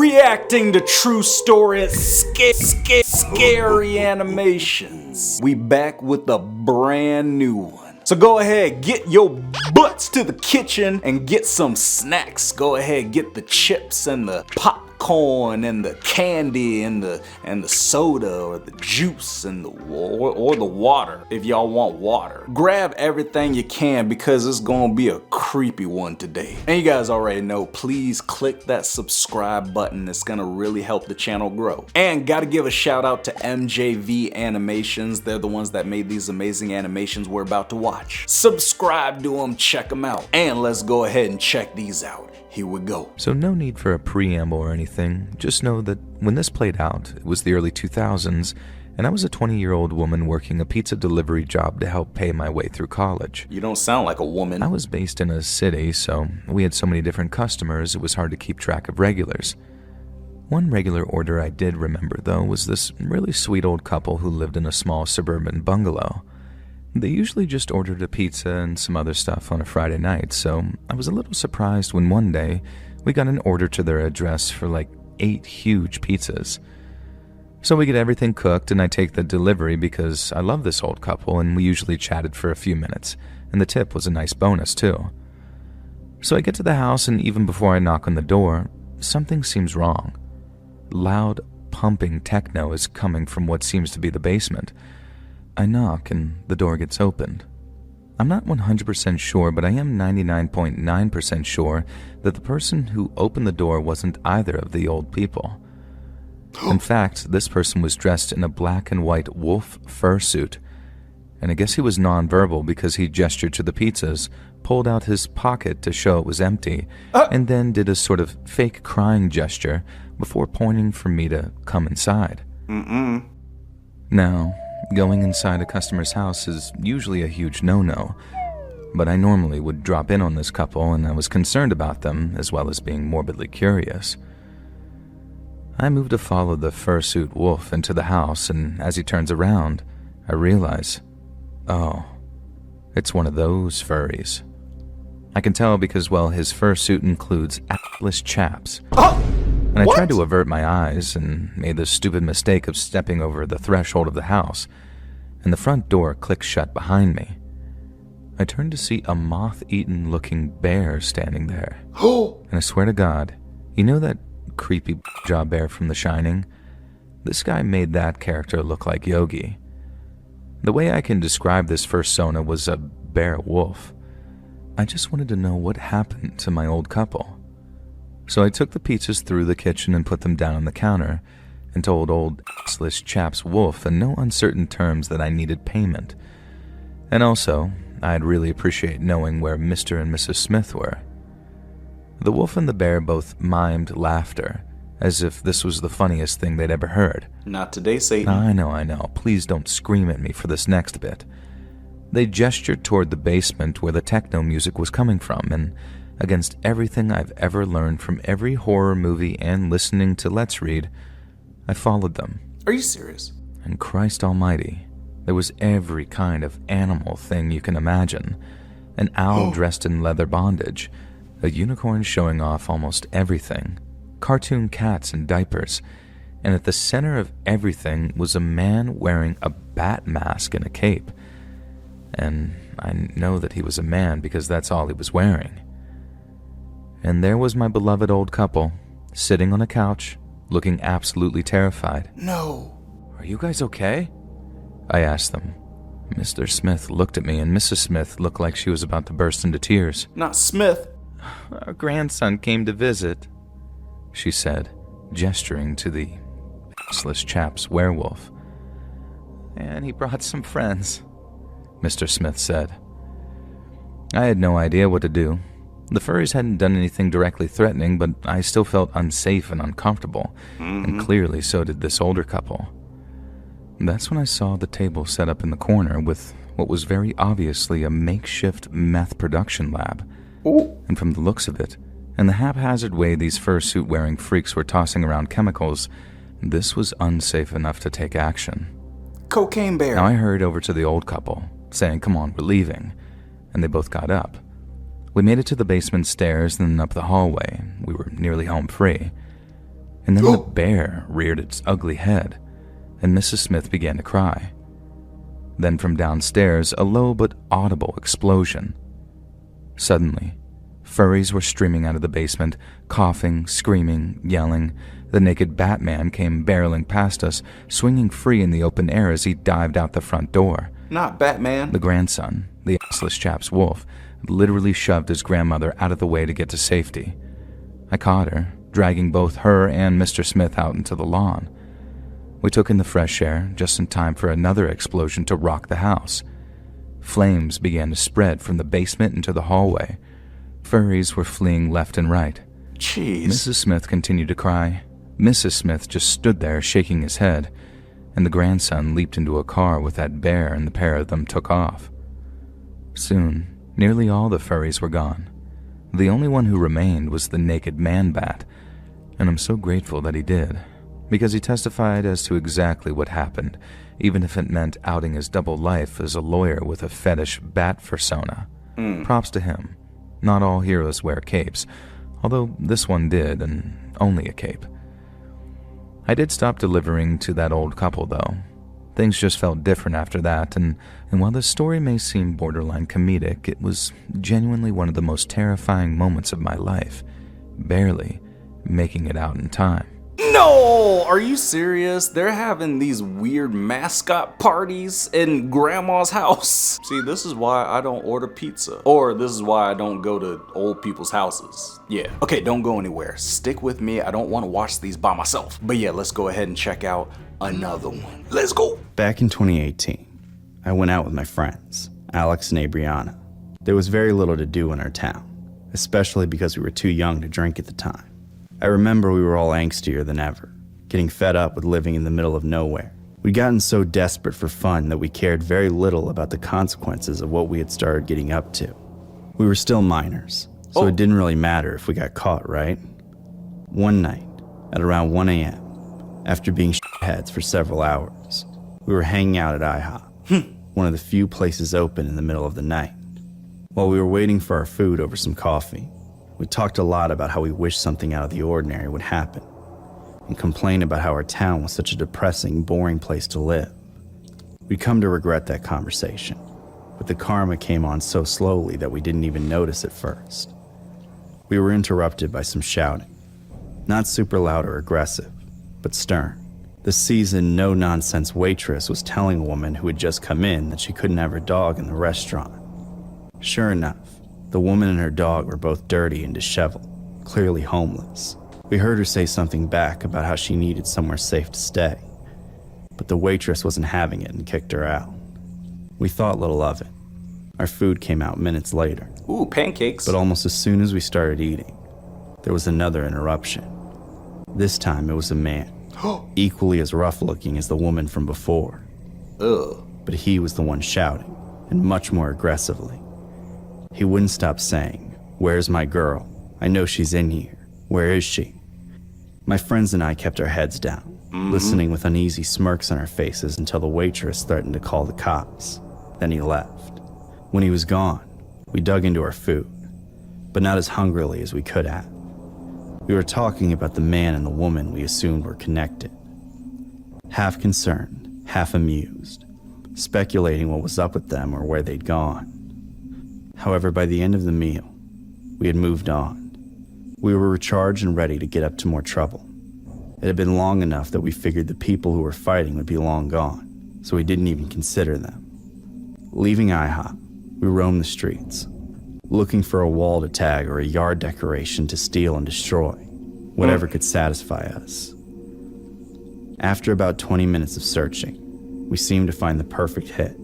reacting to true stories, scary animations. We back with a brand new one. So go ahead, get your butts to the kitchen and get some snacks. Go ahead, get the chips and the popcorn and the candy and the soda or the juice and or the water if y'all want water. Grab everything you can because it's gonna be a creepy one today. And you guys already know, please click that subscribe button. It's gonna really help the channel grow. And gotta give a shout out to MJV Animations. They're the ones that made these amazing animations we're about to watch. Subscribe to them, check them out. And let's go ahead and check these out. Here we go. So no need for a preamble or anything. Just know that when this played out, it was the early 2000s, and I was a 20-year-old woman working a pizza delivery job to help pay my way through college. You don't sound like a woman. I was based in a city, so we had so many different customers, it was hard to keep track of regulars. One regular order I did remember, though, was this really sweet old couple who lived in a small suburban bungalow. They usually just ordered a pizza and some other stuff on a Friday night, so I was a little surprised when one day we got an order to their address for like 8 huge pizzas. So we get everything cooked and I take the delivery because I love this old couple and we usually chatted for a few minutes, and the tip was a nice bonus too. So I get to the house, and even before I knock on the door, something seems wrong. Loud, pumping techno is coming from what seems to be the basement. I knock and the door gets opened. I'm not 100% sure, but I am 99.9% sure that the person who opened the door wasn't either of the old people. In fact, this person was dressed in a black and white wolf fursuit, and I guess he was nonverbal because he gestured to the pizzas, pulled out his pocket to show it was empty, and then did a sort of fake crying gesture before pointing for me to come inside. Now, going inside a customer's house is usually a huge no-no, but I normally would drop in on this couple and I was concerned about them as well as being morbidly curious. I move to follow the fursuit wolf into the house, and as he turns around, I realize, oh, it's one of those furries. I can tell because, well, his fursuit includes Atlas chaps. And I tried to avert my eyes and made the stupid mistake of stepping over the threshold of the house, and the front door clicked shut behind me. I turned to see a moth-eaten looking bear standing there. And I swear to God, you know that creepy jaw bear from The Shining? This guy made that character look like Yogi. The way I can describe this fursona was a bear wolf. I just wanted to know what happened to my old couple. So I took the pizzas through the kitchen and put them down on the counter and told old assless chap's wolf in no uncertain terms that I needed payment. And also, I'd really appreciate knowing where Mr. and Mrs. Smith were. The wolf and the bear both mimed laughter, as if this was the funniest thing they'd ever heard. Not today, Satan. I know. Please don't scream at me for this next bit. They gestured toward the basement where the techno music was coming from, and against everything I've ever learned from every horror movie and listening to Let's Read, I followed them. Are you serious? And Christ almighty, there was every kind of animal thing you can imagine. An owl dressed in leather bondage, a unicorn showing off almost everything, cartoon cats in diapers, and at the center of everything was a man wearing a bat mask and a cape. And I know that he was a man because that's all he was wearing. And there was my beloved old couple, sitting on a couch, looking absolutely terrified. No. Are you guys okay? I asked them. Mr. Smith looked at me, and Mrs. Smith looked like she was about to burst into tears. Not Smith. Our grandson came to visit, she said, gesturing to the assless chap's werewolf. And he brought some friends, Mr. Smith said. I had no idea what to do. The furries hadn't done anything directly threatening, but I still felt unsafe and uncomfortable, and clearly so did this older couple. That's when I saw the table set up in the corner with what was very obviously a makeshift meth production lab. Ooh. And from the looks of it, and the haphazard way these fursuit-wearing freaks were tossing around chemicals, this was unsafe enough to take action. Cocaine bear. Now I hurried over to the old couple, saying, "Come on, we're leaving," and they both got up. We made it to the basement stairs and then up the hallway. We were nearly home free. And then the bear reared its ugly head, and Mrs. Smith began to cry. Then from downstairs, a low but audible explosion. Suddenly, furries were streaming out of the basement, coughing, screaming, yelling. The naked Batman came barreling past us, swinging free in the open air as he dived out the front door. Not Batman. The grandson, the assless chap's wolf, literally shoved his grandmother out of the way to get to safety. I caught her, dragging both her and Mr. Smith out into the lawn. We took in the fresh air, just in time for another explosion to rock the house. Flames began to spread from the basement into the hallway. Furries were fleeing left and right. Jeez. Mrs. Smith continued to cry. Mrs. Smith just stood there shaking his head, and the grandson leaped into a car with that bear, and the pair of them took off. Soon, nearly all the furries were gone. The only one who remained was the naked man-bat, and I'm so grateful that he did, because he testified as to exactly what happened, even if it meant outing his double life as a lawyer with a fetish bat persona. Props to him. Not all heroes wear capes, although this one did, and only a cape. I did stop delivering to that old couple, though. Things just felt different after that, and while the story may seem borderline comedic, it was genuinely one of the most terrifying moments of my life, barely making it out in time. No! Are you serious? They're having these weird mascot parties in grandma's house. See, this is why I don't order pizza. Or this is why I don't go to old people's houses. Yeah. Okay, don't go anywhere. Stick with me. I don't want to watch these by myself. But yeah, let's go ahead and check out another one. Let's go. Back in 2018, I went out with my friends, Alex and Abriana. There was very little to do in our town, especially because we were too young to drink at the time. I remember we were all angstier than ever, getting fed up with living in the middle of nowhere. We'd gotten so desperate for fun that we cared very little about the consequences of what we had started getting up to. We were still minors, so it didn't really matter if we got caught, right? One night, at around 1 a.m., after being shitheads for several hours, we were hanging out at IHOP, one of the few places open in the middle of the night. While we were waiting for our food over some coffee, we talked a lot about how we wished something out of the ordinary would happen, and complained about how our town was such a depressing, boring place to live. We'd come to regret that conversation, but the karma came on so slowly that we didn't even notice at first. We were interrupted by some shouting, not super loud or aggressive, but stern. The seasoned, no-nonsense waitress was telling a woman who had just come in that she couldn't have her dog in the restaurant. Sure enough, the woman and her dog were both dirty and disheveled, clearly homeless. We heard her say something back about how she needed somewhere safe to stay, but the waitress wasn't having it and kicked her out. We thought little of it. Our food came out minutes later. Ooh, pancakes. But almost as soon as we started eating, there was another interruption. This time it was a man, equally as rough-looking as the woman from before. Ugh. But he was the one shouting, and much more aggressively. He wouldn't stop saying, "Where's my girl? I know she's in here. Where is she?" My friends and I kept our heads down, listening with uneasy smirks on our faces until the waitress threatened to call the cops. Then he left. When he was gone, we dug into our food, but not as hungrily as we could have. We were talking about the man and the woman we assumed were connected. Half concerned, half amused, speculating what was up with them or where they'd gone. However, by the end of the meal, we had moved on. We were recharged and ready to get up to more trouble. It had been long enough that we figured the people who were fighting would be long gone, so we didn't even consider them. Leaving IHOP, we roamed the streets, looking for a wall to tag or a yard decoration to steal and destroy, whatever could satisfy us. After about 20 minutes of searching, we seemed to find the perfect hit.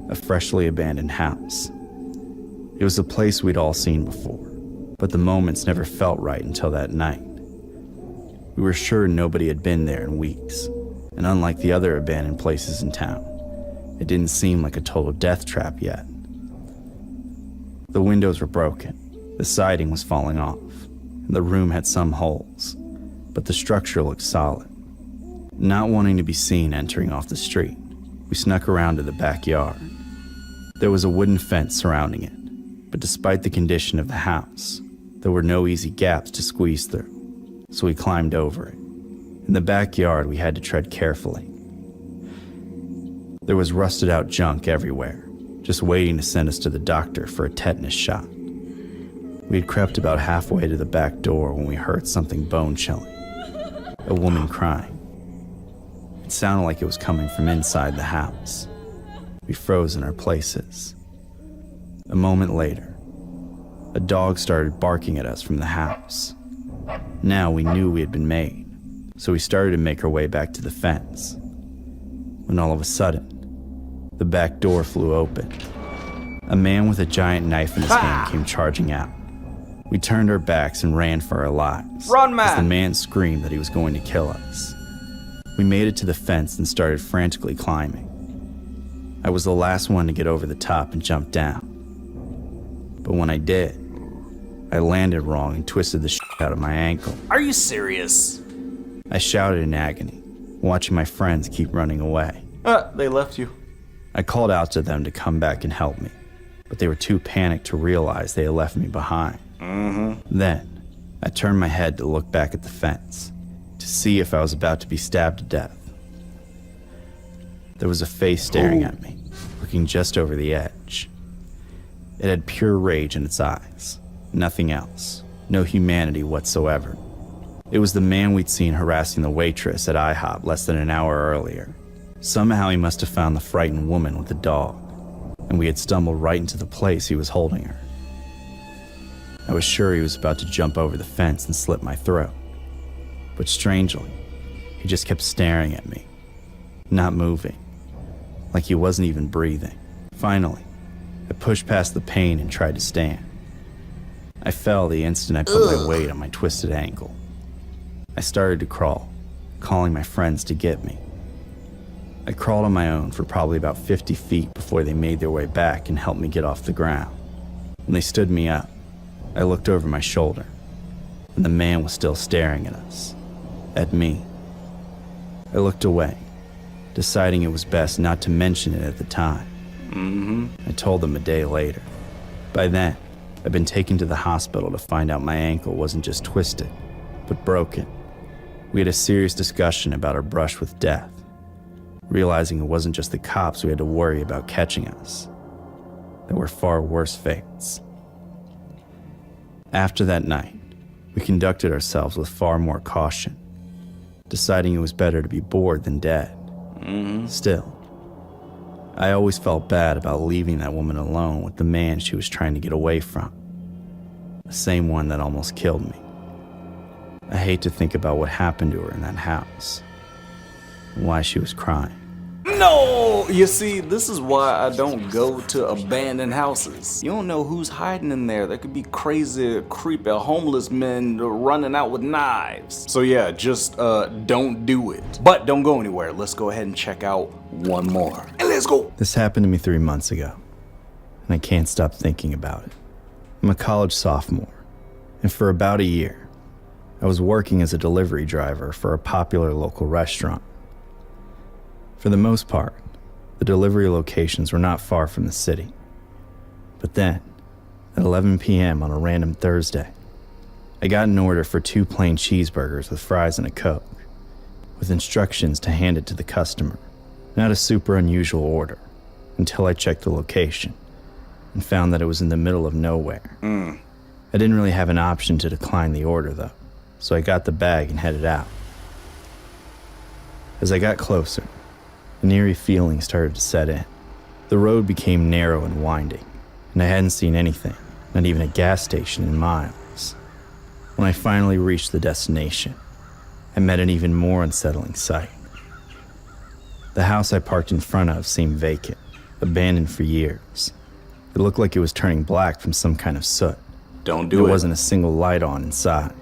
A freshly abandoned house. It was a place we'd all seen before, but the moments never felt right until that night. We were sure nobody had been there in weeks, and unlike the other abandoned places in town, it didn't seem like a total death trap yet. The windows were broken, the siding was falling off, and the room had some holes, but the structure looked solid. Not wanting to be seen entering off the street, we snuck around to the backyard. There was a wooden fence surrounding it, but despite the condition of the house, there were no easy gaps to squeeze through. so we climbed over it. In the backyard, we had to tread carefully. There was rusted out junk everywhere, just waiting to send us to the doctor for a tetanus shot. We had crept about halfway to the back door when we heard something bone-chilling. A woman crying. It sounded like it was coming from inside the house. We froze in our places. A moment later, a dog started barking at us from the house. Now we knew we had been made, so we started to make our way back to the fence. When all of a sudden, the back door flew open. A man with a giant knife in his hand came charging out. We turned our backs and ran for our lives. Run, man! As the man screamed that he was going to kill us. We made it to the fence and started frantically climbing. I was the last one to get over the top and jump down. But when I did, I landed wrong and twisted the shit out of my ankle. Are you serious? I shouted in agony, watching my friends keep running away. They left you. I called out to them to come back and help me, but they were too panicked to realize they had left me behind. Then, I turned my head to look back at the fence, to see if I was about to be stabbed to death. There was a face staring at me, looking just over the edge. It had pure rage in its eyes, nothing else, no humanity whatsoever. It was the man we'd seen harassing the waitress at IHOP less than an hour earlier. Somehow he must have found the frightened woman with the dog, and we had stumbled right into the place he was holding her. I was sure he was about to jump over the fence and slit my throat. But strangely, he just kept staring at me, not moving, like he wasn't even breathing. Finally, I pushed past the pain and tried to stand. I fell the instant I put my weight on my twisted ankle. I started to crawl, calling my friends to get me. I crawled on my own for probably about 50 feet before they made their way back and helped me get off the ground. When they stood me up, I looked over my shoulder, and the man was still staring at us, at me. I looked away, deciding it was best not to mention it at the time. I told them a day later. By then, I'd been taken to the hospital to find out my ankle wasn't just twisted, but broken. We had a serious discussion about our brush with death, realizing it wasn't just the cops we had to worry about catching us. There were far worse fates. After that night, we conducted ourselves with far more caution, deciding it was better to be bored than dead. Still, I always felt bad about leaving that woman alone with the man she was trying to get away from, the same one that almost killed me. I hate to think about what happened to her in that house, and why she was crying. No! You see, this is why I don't go to abandoned houses. You don't know who's hiding in there. There could be crazy, creepy, homeless men running out with knives. So yeah, just don't do it. But don't go anywhere. Let's go ahead and check out one more. And let's go! This happened to me 3 months ago, and I can't stop thinking about it. I'm a college sophomore, and for about a year, I was working as a delivery driver for a popular local restaurant. For the most part, the delivery locations were not far from the city. But then, at 11 p.m. on a random Thursday, I got an order for 2 plain cheeseburgers with fries and a Coke, with instructions to hand it to the customer. Not a super unusual order, until I checked the location and found that it was in the middle of nowhere. I didn't really have an option to decline the order though, so I got the bag and headed out. As I got closer, an eerie feeling started to set in. The road became narrow and winding, and I hadn't seen anything, not even a gas station, in miles. When I finally reached the destination, I met an even more unsettling sight. The house I parked in front of seemed vacant, abandoned for years. It looked like it was turning black from some kind of soot. Don't do There it. wasn't a single light on inside.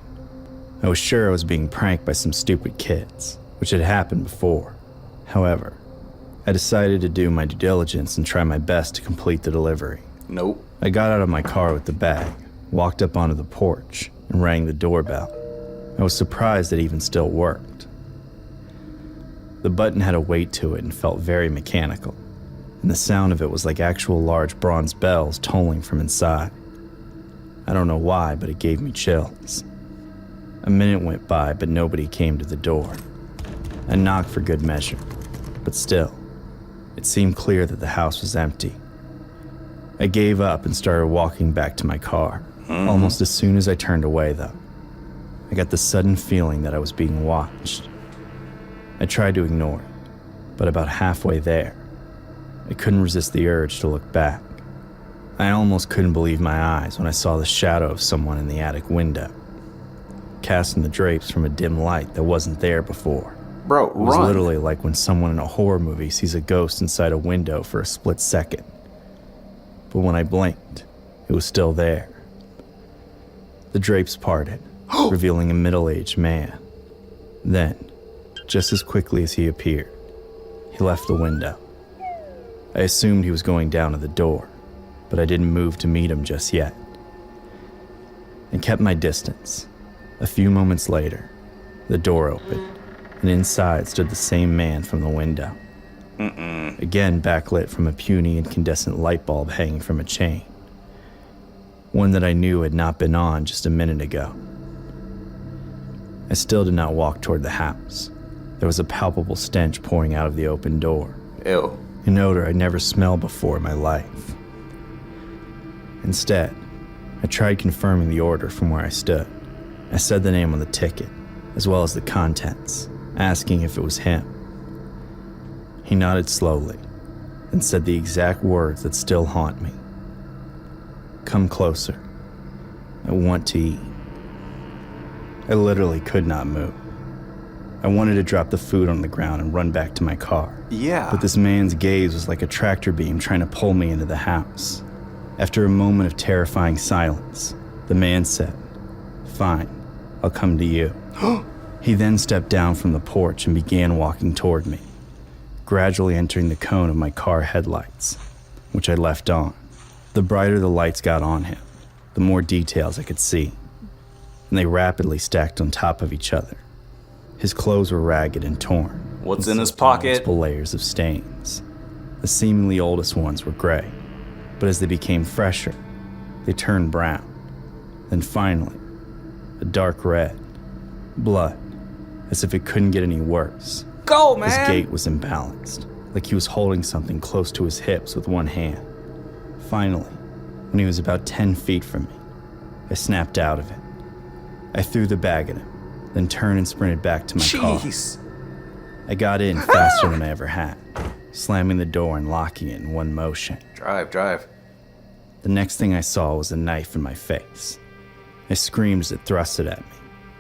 I was sure I was being pranked by some stupid kids, which had happened before. However, I decided to do my due diligence and try my best to complete the delivery. Nope. I got out of my car with the bag, walked up onto the porch, and rang the doorbell. I was surprised it even still worked. The button had a weight to it and felt very mechanical, and the sound of it was like actual large bronze bells tolling from inside. I don't know why, but it gave me chills. A minute went by, but nobody came to the door. I knocked for good measure, but still, it seemed clear that the house was empty. I gave up and started walking back to my car. Almost as soon as I turned away, though, I got the sudden feeling that I was being watched. I tried to ignore it, but about halfway there, I couldn't resist the urge to look back. I almost couldn't believe my eyes when I saw the shadow of someone in the attic window, casting the drapes from a dim light that wasn't there before. Bro, It was run. literally like when someone in a horror movie sees a ghost inside a window for a split second. But when I blinked, it was still there. The drapes parted, revealing a middle-aged man. Then, just as quickly as he appeared, he left the window. I assumed he was going down to the door, but I didn't move to meet him just yet. I kept my distance. A few moments later, the door opened, and inside stood the same man from the window. Again backlit from a puny incandescent light bulb hanging from a chain. One that I knew had not been on just a minute ago. I still did not walk toward the house. There was a palpable stench pouring out of the open door. Ew. An odor I'd never smelled before in my life. Instead, I tried confirming the order from where I stood. I said the name on the ticket, as well as the contents, asking if it was him. He nodded slowly, and said the exact words that still haunt me. "Come closer. I want to eat." I literally could not move. I wanted to drop the food on the ground and run back to my car. Yeah. But this man's gaze was like a tractor beam trying to pull me into the house. After a moment of terrifying silence, the man said, "Fine, I'll come to you." He then stepped down from the porch and began walking toward me, gradually entering the cone of my car headlights, which I left on. The brighter the lights got on him, the more details I could see, and they rapidly stacked on top of each other. His clothes were ragged and torn. What's and in his soaked in pocket? Multiple layers of stains. The seemingly oldest ones were gray, but as they became fresher, they turned brown. Then finally, a dark red. Blood, as if it couldn't get any worse. Go, man. His gait was imbalanced, like he was holding something close to his hips with one hand. Finally, when he was about 10 feet from me, I snapped out of it. I threw the bag at him, then turned and sprinted back to my car. Jeez. I got in faster than I ever had, slamming the door and locking it in one motion. Drive. The next thing I saw was a knife in my face. I screamed as it thrusted at me,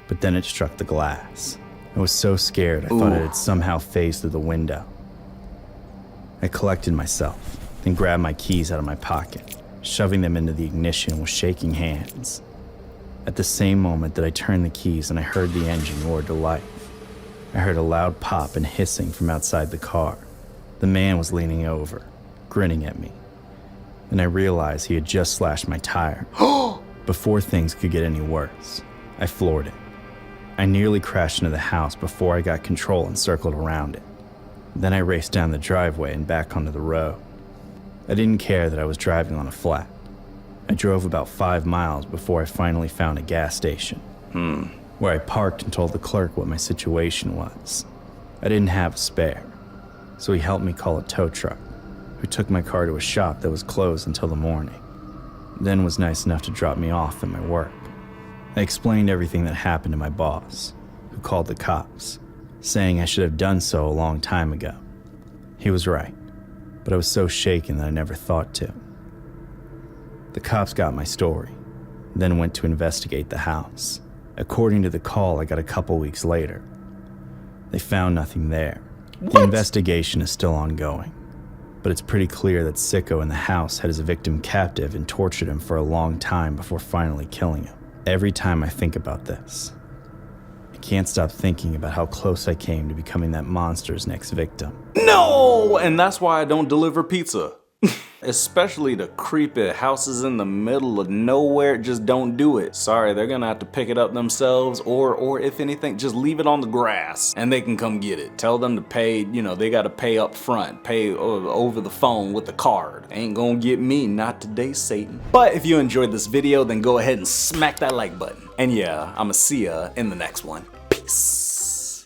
but then it struck the glass. I was so scared I thought it had somehow phased through the window. I collected myself, then grabbed my keys out of my pocket, shoving them into the ignition with shaking hands. At the same moment that I turned the keys and I heard the engine roar to life, I heard a loud pop and hissing from outside the car. The man was leaning over, grinning at me, and I realized he had just slashed my tire. Before things could get any worse, I floored it. I nearly crashed into the house before I got control and circled around it. Then I raced down the driveway and back onto the road. I didn't care that I was driving on a flat. I drove about 5 miles before I finally found a gas station, where I parked and told the clerk what my situation was. I didn't have a spare, so he helped me call a tow truck, who took my car to a shop that was closed until the morning, then was nice enough to drop me off at my work. I explained everything that happened to my boss, who called the cops, saying I should have done so a long time ago. He was right, but I was so shaken that I never thought to. The cops got my story, then went to investigate the house. According to the call I got a couple weeks later, they found nothing there. The investigation is still ongoing, but it's pretty clear that Sicko in the house had his victim captive and tortured him for a long time before finally killing him. Every time I think about this, I can't stop thinking about how close I came to becoming that monster's next victim. No! And that's why I don't deliver pizza. Especially the creepy houses in the middle of nowhere, just don't do it. Sorry, they're gonna have to pick it up themselves, or if anything, just leave it on the grass and they can come get it. Tell them to pay, you know, they gotta pay up front, pay over the phone with the card. Ain't gonna get me, not today, Satan. But if you enjoyed this video, then go ahead and smack that like button. And yeah, I'ma see ya in the next one. Peace.